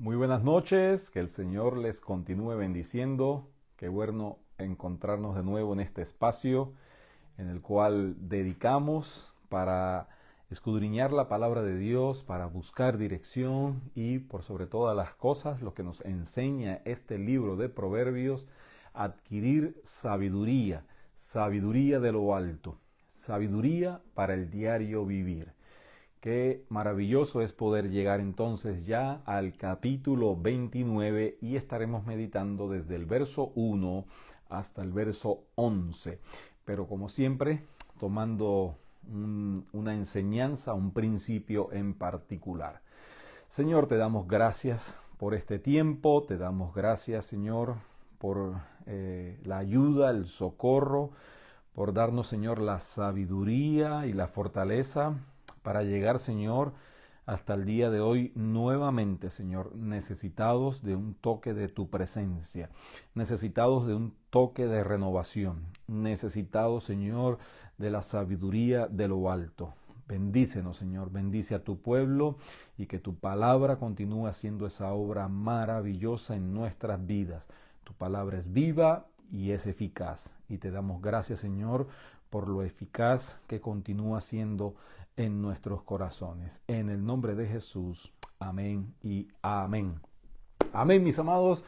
Muy buenas noches, que el Señor les continúe bendiciendo. Qué bueno encontrarnos de nuevo en este espacio en el cual dedicamos para escudriñar la palabra de Dios, para buscar dirección y por sobre todas las cosas lo que nos enseña este libro de Proverbios, adquirir sabiduría, sabiduría de lo alto, sabiduría para el diario vivir. Qué maravilloso es poder llegar entonces ya al capítulo 29 y estaremos meditando desde el verso 1 hasta el verso 11. Pero como siempre, tomando una enseñanza, un principio en particular. Señor, te damos gracias por este tiempo, te damos gracias, Señor, por la ayuda, el socorro, por darnos, Señor, la sabiduría y la fortaleza para llegar, Señor, hasta el día de hoy nuevamente, Señor, necesitados de un toque de tu presencia, necesitados de un toque de renovación, necesitados, Señor, de la sabiduría de lo alto. Bendícenos, Señor, bendice a tu pueblo y que tu palabra continúe haciendo esa obra maravillosa en nuestras vidas. Tu palabra es viva y es eficaz. Y te damos gracias, Señor, por lo eficaz que continúa siendo en nuestros corazones. En el nombre de Jesús, amén y amén. Amén, mis amados.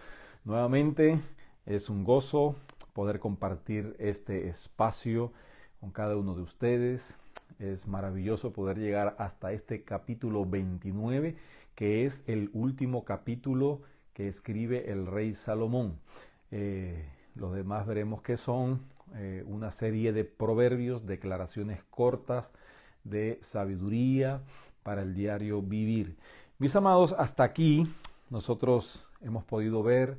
Nuevamente es un gozo poder compartir este espacio con cada uno de ustedes. Es maravilloso poder llegar hasta este capítulo 29, que es el último capítulo que escribe el rey Salomón. Los demás veremos que son una serie de proverbios, declaraciones cortas de sabiduría para el diario vivir. Mis amados, hasta aquí nosotros hemos podido ver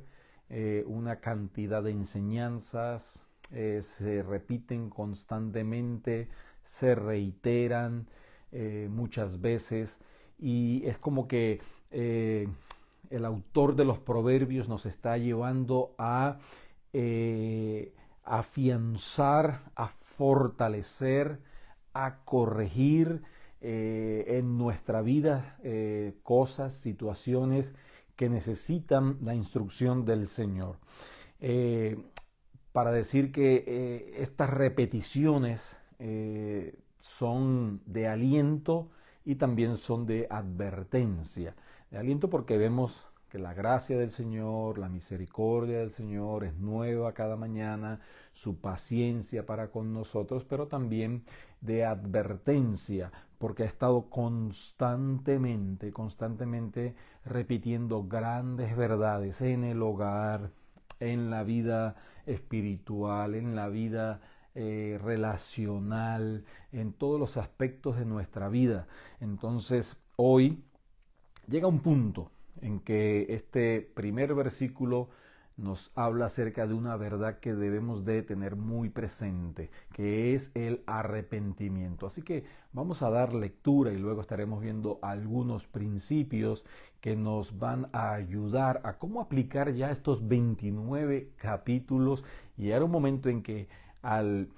una cantidad de enseñanzas, se repiten constantemente, se reiteran muchas veces y es como que el autor de los proverbios nos está llevando a afianzar, a fortalecer, a corregir en nuestra vida cosas, situaciones que necesitan la instrucción del Señor. Para decir que estas repeticiones son de aliento y también son de advertencia. De aliento porque vemos que la gracia del Señor, la misericordia del Señor es nueva cada mañana, su paciencia para con nosotros, pero también de advertencia, porque ha estado constantemente repitiendo grandes verdades en el hogar, en la vida espiritual, en la vida relacional, en todos los aspectos de nuestra vida. Entonces, hoy llega un punto en que este primer versículo nos habla acerca de una verdad que debemos de tener muy presente, que es el arrepentimiento. Así que vamos a dar lectura y luego estaremos viendo algunos principios que nos van a ayudar a cómo aplicar ya estos 29 capítulos y llegar a un momento en que al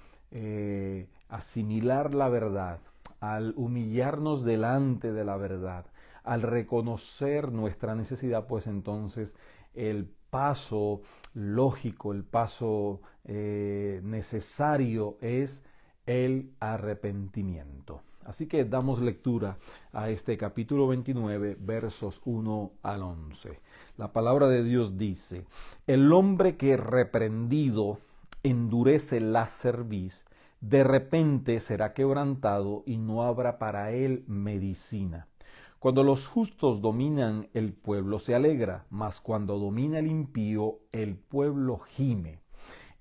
asimilar la verdad, al humillarnos delante de la verdad, al reconocer nuestra necesidad, pues entonces el paso lógico, el paso necesario es el arrepentimiento. Así que damos lectura a este capítulo 29, versos 1 al 11. La palabra de Dios dice: el hombre que reprendido endurece la cerviz, de repente será quebrantado y no habrá para él medicina. Cuando los justos dominan el pueblo se alegra, mas cuando domina el impío el pueblo gime.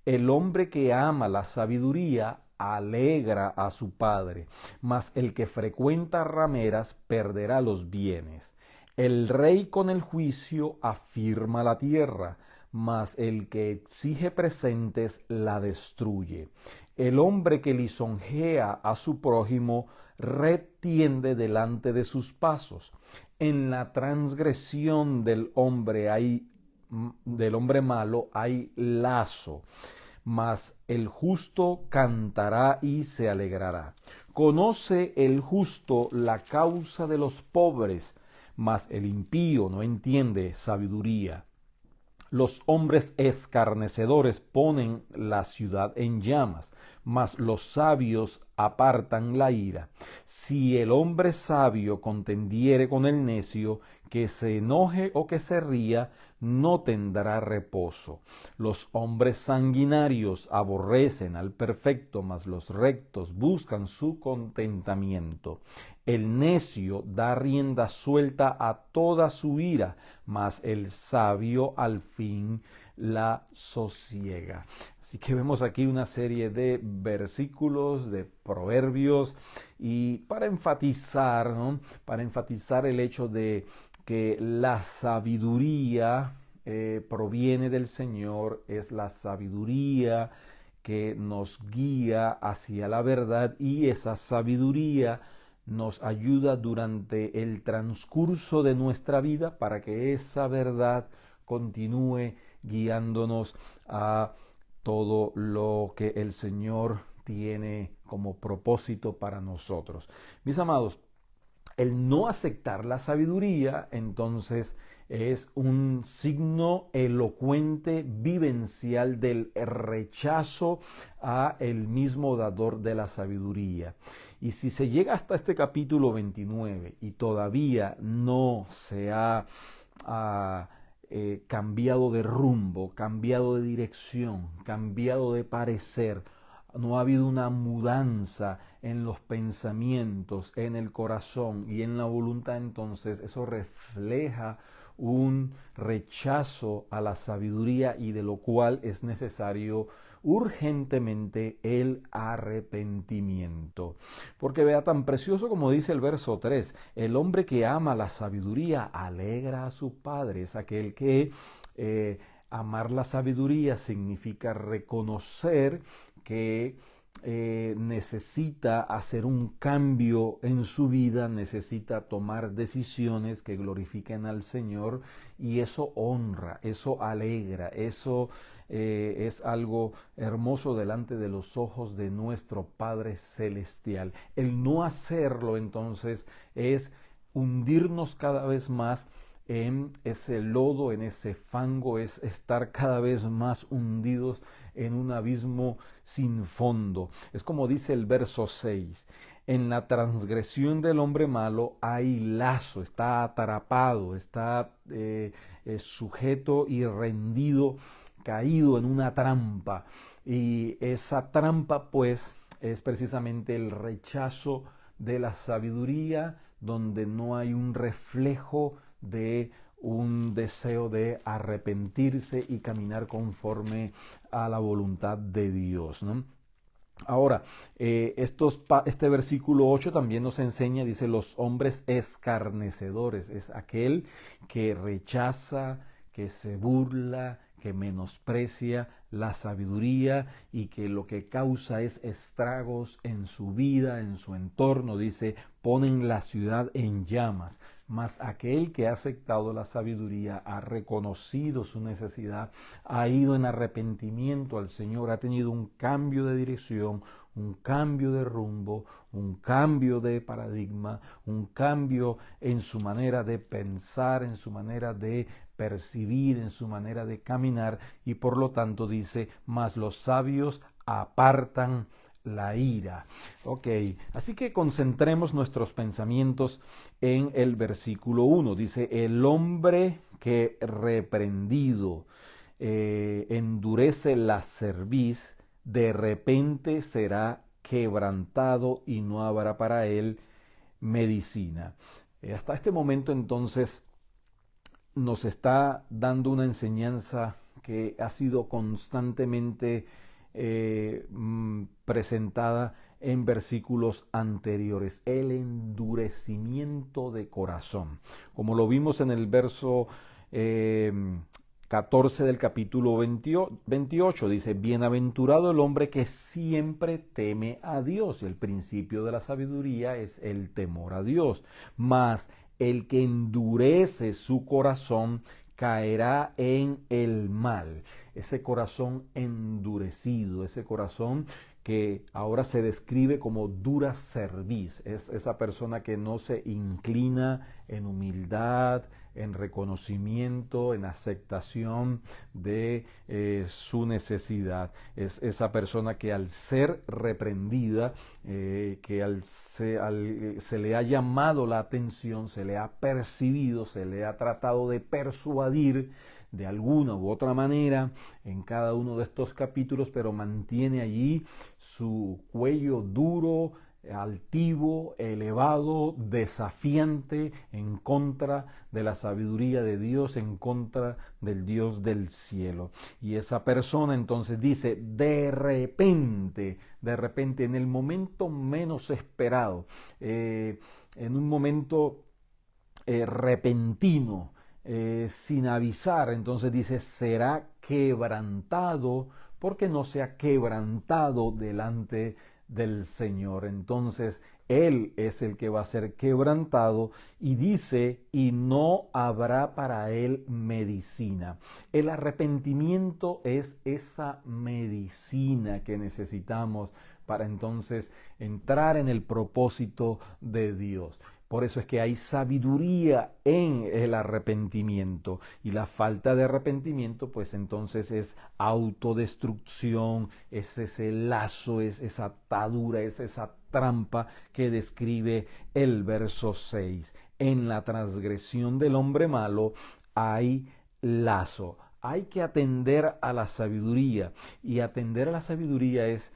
El hombre que ama la sabiduría alegra a su padre, mas el que frecuenta rameras perderá los bienes. El rey con el juicio afirma la tierra, mas el que exige presentes la destruye. El hombre que lisonjea a su prójimo red tiende delante de sus pasos. En la transgresión del hombre malo hay lazo, mas el justo cantará y se alegrará. Conoce el justo la causa de los pobres, mas el impío no entiende sabiduría. Los hombres escarnecedores ponen la ciudad en llamas, mas los sabios apartan la ira. Si el hombre sabio contendiere con el necio, que se enoje o que se ría, no tendrá reposo. Los hombres sanguinarios aborrecen al perfecto, mas los rectos buscan su contentamiento. El necio da rienda suelta a toda su ira, mas el sabio al fin la sosiega. Así que vemos aquí una serie de versículos, de proverbios, y para enfatizar, ¿no? Para enfatizar el hecho de que la sabiduría proviene del Señor, es la sabiduría que nos guía hacia la verdad, y esa sabiduría nos ayuda durante el transcurso de nuestra vida para que esa verdad continúe guiándonos a todo lo que el Señor tiene como propósito para nosotros. Mis amados, el no aceptar la sabiduría, entonces, es un signo elocuente, vivencial del rechazo a el mismo dador de la sabiduría. Y si se llega hasta este capítulo 29 y todavía no se ha cambiado de rumbo, cambiado de dirección, cambiado de parecer, no ha habido una mudanza en los pensamientos, en el corazón y en la voluntad, entonces eso refleja un rechazo a la sabiduría, y de lo cual es necesario urgentemente el arrepentimiento. Porque vea, tan precioso como dice el verso 3, el hombre que ama la sabiduría alegra a su padre. Es aquel que amar la sabiduría significa reconocer que necesita hacer un cambio en su vida, necesita tomar decisiones que glorifiquen al Señor, y eso honra, eso alegra, eso es algo hermoso delante de los ojos de nuestro Padre Celestial. El no hacerlo, entonces, es hundirnos cada vez más en ese lodo, en ese fango, es estar cada vez más hundidos en un abismo sin fondo. Es como dice el verso 6, en la transgresión del hombre malo hay lazo, está atrapado, está sujeto y rendido, caído en una trampa. Y esa trampa, pues, es precisamente el rechazo de la sabiduría, donde no hay un reflejo de un deseo de arrepentirse y caminar conforme a la voluntad de Dios, ¿no? Ahora, este versículo 8 también nos enseña, dice, los hombres escarnecedores, es aquel que rechaza, que se burla, que menosprecia la sabiduría y que lo que causa es estragos en su vida, en su entorno. Dice, ponen la ciudad en llamas. Mas aquel que ha aceptado la sabiduría, ha reconocido su necesidad, ha ido en arrepentimiento al Señor, ha tenido un cambio de dirección, un cambio de rumbo, un cambio de paradigma, un cambio en su manera de pensar, en su manera de percibir, en su manera de caminar, y por lo tanto dice, mas los sabios apartan la ira. Ok, así que concentremos nuestros pensamientos en el versículo 1. Dice, el hombre que reprendido endurece la cerviz, de repente será quebrantado y no habrá para él medicina. Hasta este momento, entonces, nos está dando una enseñanza que ha sido constantemente presentada en versículos anteriores, el endurecimiento de corazón. Como lo vimos en el verso 14 del capítulo 28, dice, bienaventurado el hombre que siempre teme a Dios. El principio de la sabiduría es el temor a Dios, mas el que endurece su corazón caerá en el mal. Ese corazón endurecido, ese corazón que ahora se describe como dura cerviz. Es esa persona que no se inclina en humildad, en reconocimiento, en aceptación de su necesidad. Es esa persona que al ser reprendida, que se le ha llamado la atención, se le ha percibido, se le ha tratado de persuadir de alguna u otra manera en cada uno de estos capítulos, pero mantiene allí su cuello duro, altivo, elevado, desafiante en contra de la sabiduría de Dios, en contra del Dios del cielo. Y esa persona entonces dice, de repente, en el momento menos esperado, en un momento repentino, sin avisar, entonces dice, será quebrantado porque no se ha quebrantado delante del Señor. Entonces Él es el que va a ser quebrantado y dice, y no habrá para él medicina. El arrepentimiento es esa medicina que necesitamos para entonces entrar en el propósito de Dios. Por eso es que hay sabiduría en el arrepentimiento, y la falta de arrepentimiento pues entonces es autodestrucción, es ese lazo, es esa atadura, es esa trampa que describe el verso 6. En la transgresión del hombre malo hay lazo. Hay que atender a la sabiduría, y atender a la sabiduría es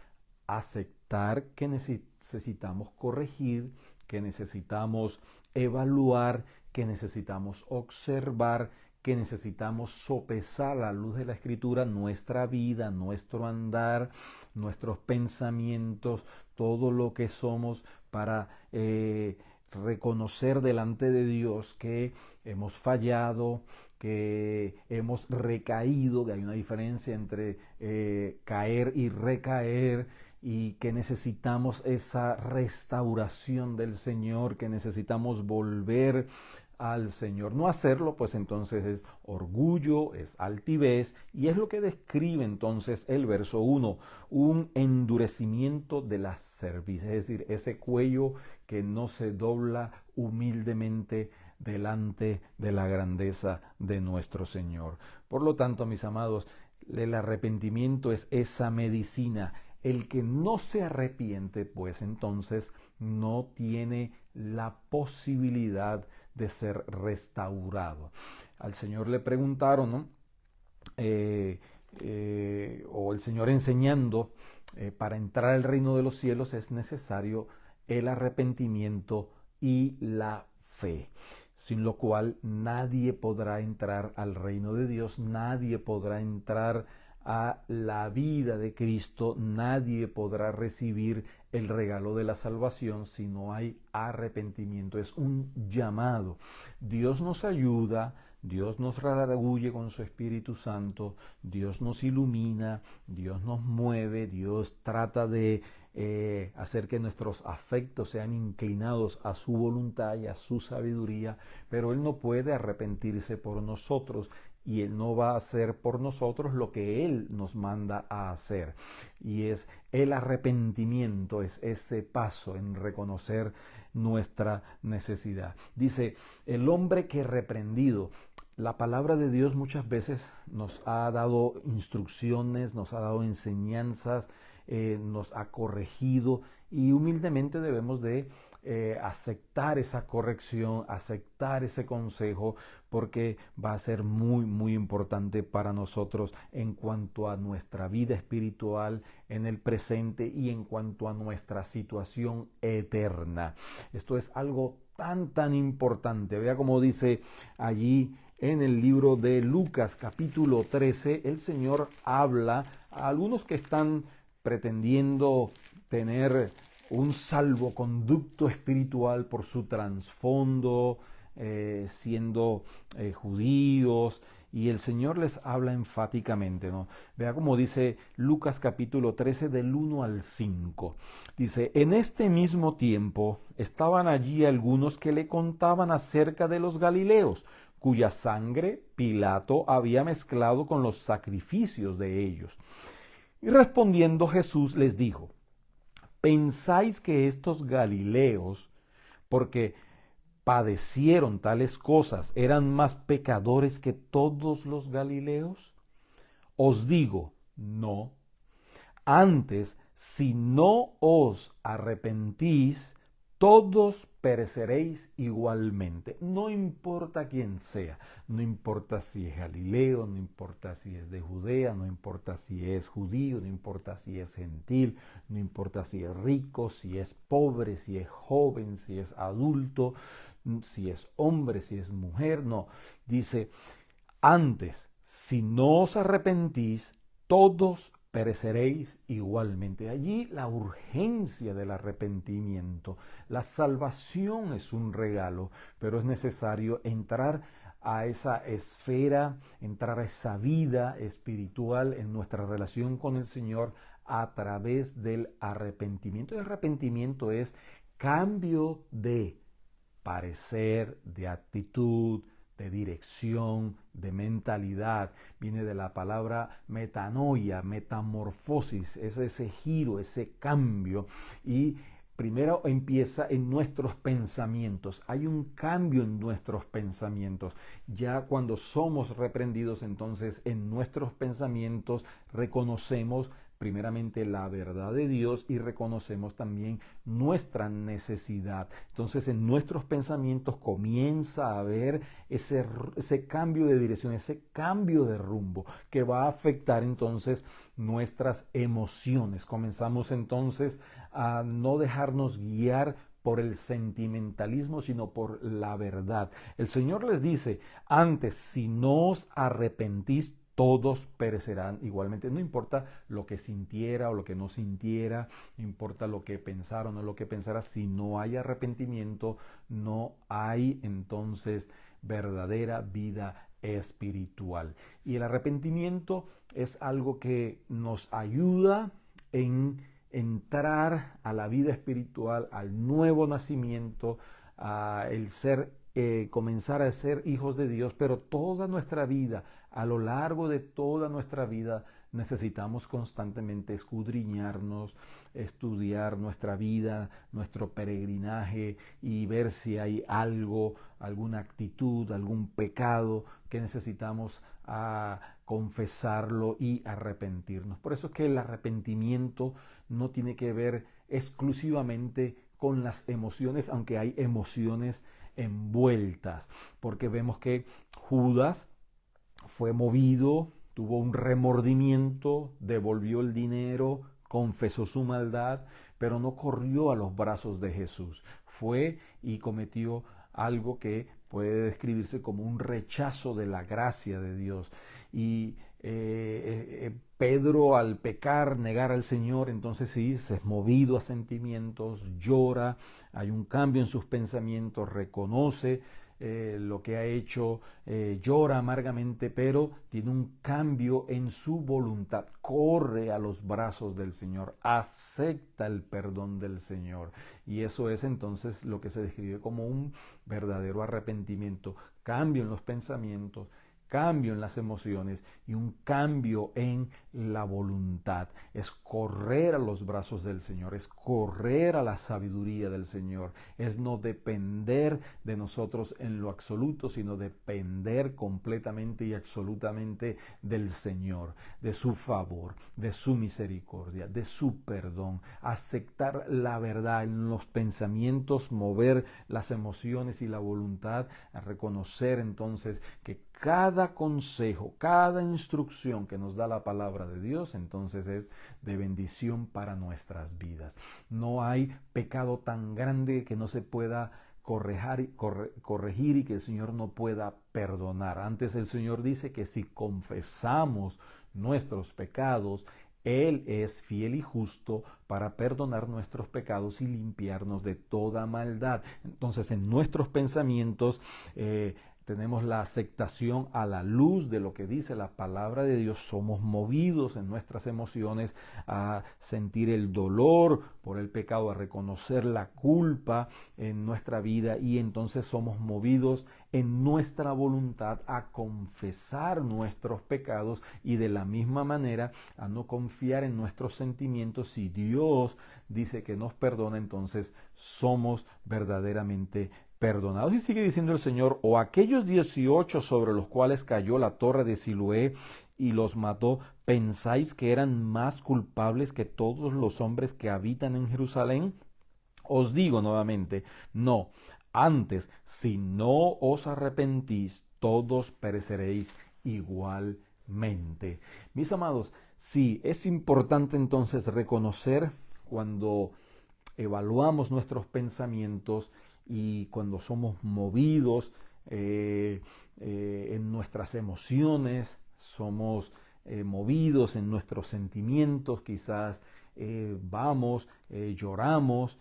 aceptar que necesitamos corregir, que necesitamos evaluar, que necesitamos observar, que necesitamos sopesar a la luz de la Escritura nuestra vida, nuestro andar, nuestros pensamientos, todo lo que somos, para reconocer delante de Dios que hemos fallado, que hemos recaído, que hay una diferencia entre caer y recaer, y que necesitamos esa restauración del Señor, que necesitamos volver al Señor. No hacerlo, pues entonces es orgullo, es altivez, y es lo que describe entonces el verso 1, un endurecimiento de la cerviz, es decir, ese cuello que no se dobla humildemente delante de la grandeza de nuestro Señor. Por lo tanto, mis amados, el arrepentimiento es esa medicina. El que no se arrepiente, pues entonces no tiene la posibilidad de ser restaurado. Al Señor le preguntaron, ¿no? O el Señor enseñando, para entrar al reino de los cielos es necesario el arrepentimiento y la fe, sin lo cual nadie podrá entrar al reino de Dios, nadie podrá entrar a la vida de Cristo, nadie podrá recibir el regalo de la salvación si no hay arrepentimiento. Es un llamado. Dios nos ayuda, Dios nos redarguye con su Espíritu Santo, Dios nos ilumina, Dios nos mueve, Dios trata de hacer que nuestros afectos sean inclinados a su voluntad y a su sabiduría, pero Él no puede arrepentirse por nosotros, y Él no va a hacer por nosotros lo que Él nos manda a hacer. Y es el arrepentimiento, es ese paso en reconocer nuestra necesidad. Dice, el hombre que reprendido. La palabra de Dios muchas veces nos ha dado instrucciones, nos ha dado enseñanzas, nos ha corregido, y humildemente debemos de aceptar esa corrección, aceptar ese consejo, porque va a ser muy, muy importante para nosotros en cuanto a nuestra vida espiritual en el presente y en cuanto a nuestra situación eterna. Esto es algo tan importante. Vea cómo dice allí en el libro de Lucas capítulo 13, el Señor habla a algunos que están pretendiendo tener un salvoconducto espiritual por su trasfondo, siendo judíos, y el Señor les habla enfáticamente, ¿no? Vea cómo dice Lucas capítulo 13 del 1 al 5. Dice, en este mismo tiempo estaban allí algunos que le contaban acerca de los Galileos, cuya sangre Pilato había mezclado con los sacrificios de ellos. Y respondiendo Jesús les dijo, ¿pensáis que estos Galileos, porque padecieron tales cosas, eran más pecadores que todos los Galileos? Os digo, no. Antes, si no os arrepentís, todos pereceréis igualmente. No importa quién sea, no importa si es Galileo, no importa si es de Judea, no importa si es judío, no importa si es gentil, no importa si es rico, si es pobre, si es joven, si es adulto, si es hombre, si es mujer. No, dice, antes, si no os arrepentís, todos pereceréis igualmente. De allí la urgencia del arrepentimiento. La salvación es un regalo, pero es necesario entrar a esa esfera, entrar a esa vida espiritual en nuestra relación con el Señor a través del arrepentimiento. El arrepentimiento es cambio de parecer, de actitud, de dirección, de mentalidad. Viene de la palabra metanoia, metamorfosis, es ese giro, ese cambio. Y primero empieza en nuestros pensamientos. Hay un cambio en nuestros pensamientos. Ya cuando somos reprendidos, entonces en nuestros pensamientos reconocemos primeramente la verdad de Dios y reconocemos también nuestra necesidad. Entonces en nuestros pensamientos comienza a haber ese cambio de dirección, ese cambio de rumbo que va a afectar entonces nuestras emociones. Comenzamos entonces a no dejarnos guiar por el sentimentalismo, sino por la verdad. El Señor les dice, antes, si no os arrepentís, todos perecerán igualmente. No importa lo que sintiera o lo que no sintiera, no importa lo que pensara o no lo que pensara, si no hay arrepentimiento, no hay entonces verdadera vida espiritual. Y el arrepentimiento es algo que nos ayuda en entrar a la vida espiritual, al nuevo nacimiento, a el ser comenzar a ser hijos de Dios, pero toda nuestra vida, a lo largo de toda nuestra vida, necesitamos constantemente escudriñarnos, estudiar nuestra vida, nuestro peregrinaje y ver si hay algo, alguna actitud, algún pecado que necesitamos confesarlo y arrepentirnos. Por eso es que el arrepentimiento no tiene que ver exclusivamente con las emociones, aunque hay emociones envueltas, porque vemos que Judas fue movido, tuvo un remordimiento, devolvió el dinero, confesó su maldad, pero no corrió a los brazos de Jesús. Fue y cometió algo que puede describirse como un rechazo de la gracia de Dios. Y Pedro, al pecar, negar al Señor, entonces sí, se es movido a sentimientos, llora, hay un cambio en sus pensamientos, reconoce lo que ha hecho, llora amargamente, pero tiene un cambio en su voluntad, corre a los brazos del Señor, acepta el perdón del Señor. Y eso es entonces lo que se describe como un verdadero arrepentimiento, cambio en los pensamientos, cambio en las emociones y un cambio en la voluntad. Es correr a los brazos del Señor, es correr a la sabiduría del Señor, es no depender de nosotros en lo absoluto, sino depender completamente y absolutamente del Señor, de su favor, de su misericordia, de su perdón, aceptar la verdad en los pensamientos, mover las emociones y la voluntad, a reconocer entonces que cada consejo, cada instrucción que nos da la palabra de Dios, entonces es de bendición para nuestras vidas. No hay pecado tan grande que no se pueda corregir y que el Señor no pueda perdonar. Antes el Señor dice que si confesamos nuestros pecados, Él es fiel y justo para perdonar nuestros pecados y limpiarnos de toda maldad. Entonces en nuestros pensamientos tenemos la aceptación a la luz de lo que dice la palabra de Dios, somos movidos en nuestras emociones a sentir el dolor por el pecado, a reconocer la culpa en nuestra vida, y entonces somos movidos en nuestra voluntad a confesar nuestros pecados y de la misma manera a no confiar en nuestros sentimientos. Si Dios dice que nos perdona, entonces somos verdaderamente perdonados. Y sigue diciendo el Señor: o aquellos 18 sobre los cuales cayó la torre de Siloé y los mató, ¿pensáis que eran más culpables que todos los hombres que habitan en Jerusalén? Os digo nuevamente, no. Antes, si no os arrepentís, todos pereceréis igualmente. Mis amados, sí, es importante entonces reconocer cuando evaluamos nuestros pensamientos y cuando somos movidos en nuestras emociones, somos movidos en nuestros sentimientos, quizás lloramos,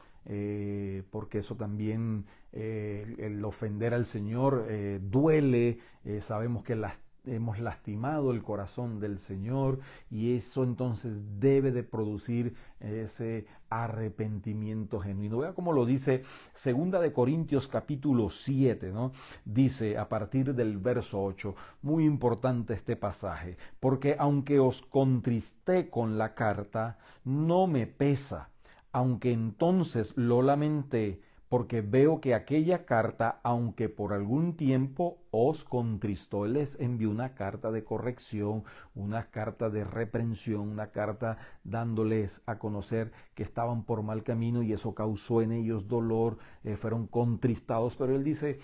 porque eso también, el ofender al Señor duele, sabemos que hemos lastimado el corazón del Señor, y eso entonces debe de producir ese arrepentimiento genuino. Vea cómo lo dice 2 Corintios capítulo 7, ¿no? Dice a partir del verso 8, muy importante este pasaje: porque aunque os contristé con la carta, no me pesa, aunque entonces lo lamenté, porque veo que aquella carta, aunque por algún tiempo os contristó. Él les envió una carta de corrección, una carta de reprensión, una carta dándoles a conocer que estaban por mal camino, y eso causó en ellos dolor, fueron contristados. Pero él dice,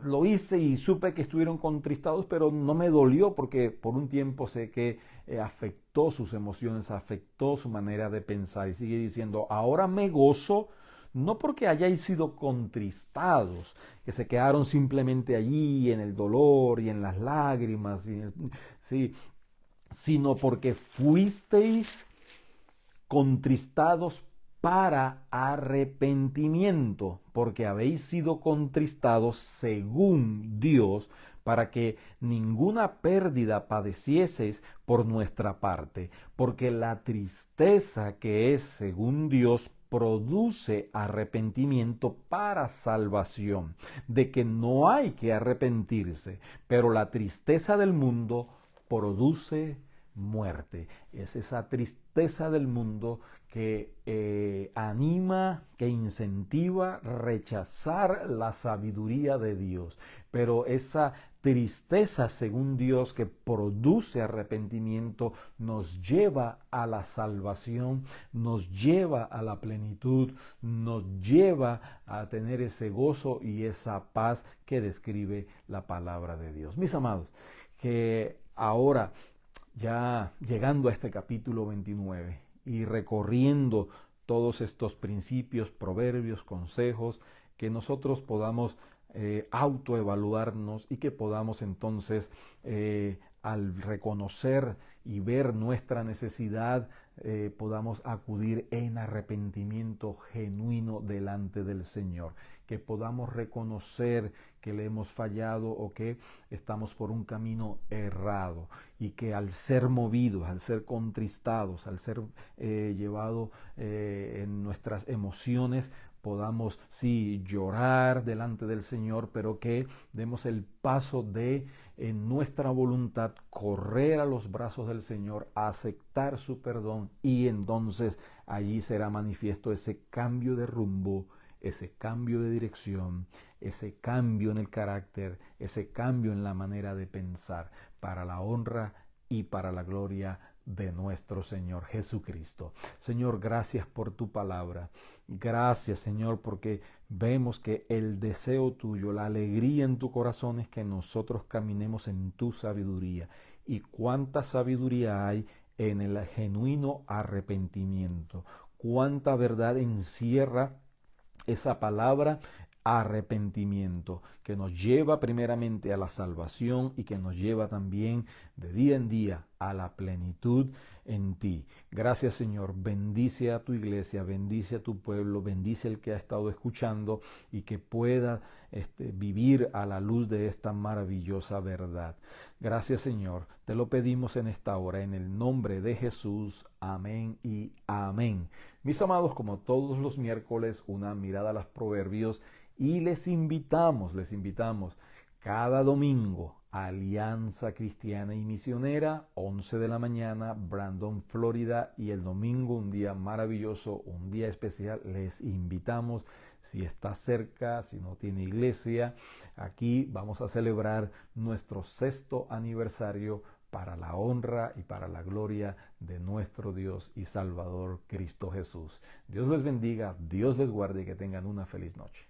lo hice y supe que estuvieron contristados, pero no me dolió, porque por un tiempo sé que afectó sus emociones, afectó su manera de pensar. Y sigue diciendo: ahora me gozo, no porque hayáis sido contristados, que se quedaron simplemente allí en el dolor y en las lágrimas, sí, sino porque fuisteis contristados para arrepentimiento, porque habéis sido contristados según Dios, para que ninguna pérdida padecieseis por nuestra parte, porque la tristeza que es según Dios produce arrepentimiento para salvación, de que no hay que arrepentirse, pero la tristeza del mundo produce muerte. Es esa tristeza del mundo que anima, que incentiva rechazar la sabiduría de Dios. Pero esa tristeza según Dios, que produce arrepentimiento, nos lleva a la salvación, nos lleva a la plenitud, nos lleva a tener ese gozo y esa paz que describe la palabra de Dios. Mis amados, que ahora, ya llegando a este capítulo 29 y recorriendo todos estos principios, proverbios, consejos, que nosotros podamos autoevaluarnos, y que podamos entonces, al reconocer y ver nuestra necesidad, podamos acudir en arrepentimiento genuino delante del Señor, que podamos reconocer que le hemos fallado o que estamos por un camino errado, y que al ser movidos, al ser contristados, al ser llevados en nuestras emociones, podamos sí llorar delante del Señor, pero que demos el paso de en nuestra voluntad correr a los brazos del Señor, aceptar su perdón, y entonces allí será manifiesto ese cambio de rumbo, ese cambio de dirección, ese cambio en el carácter, ese cambio en la manera de pensar, para la honra y para la gloria de nuestro Señor Jesucristo. Señor, gracias por tu palabra. Gracias, Señor, porque vemos que el deseo tuyo, la alegría en tu corazón, es que nosotros caminemos en tu sabiduría. Y cuánta sabiduría hay en el genuino arrepentimiento. Cuánta verdad encierra esa palabra arrepentimiento, que nos lleva primeramente a la salvación y que nos lleva también de día en día a la plenitud en ti. Gracias, Señor. Bendice a tu iglesia, bendice a tu pueblo, bendice el que ha estado escuchando y que pueda vivir a la luz de esta maravillosa verdad. Gracias, Señor. Te lo pedimos en esta hora, en el nombre de Jesús. Amén y amén. Mis amados, como todos los miércoles, una mirada a los proverbios y les invitamos cada domingo, Alianza Cristiana y Misionera, 11 de la mañana, Brandon, Florida, y el domingo, un día maravilloso, un día especial, les invitamos. Si está cerca, si no tiene iglesia, aquí vamos a celebrar nuestro 6º aniversario para la honra y para la gloria de nuestro Dios y Salvador Cristo Jesús. Dios les bendiga, Dios les guarde y que tengan una feliz noche.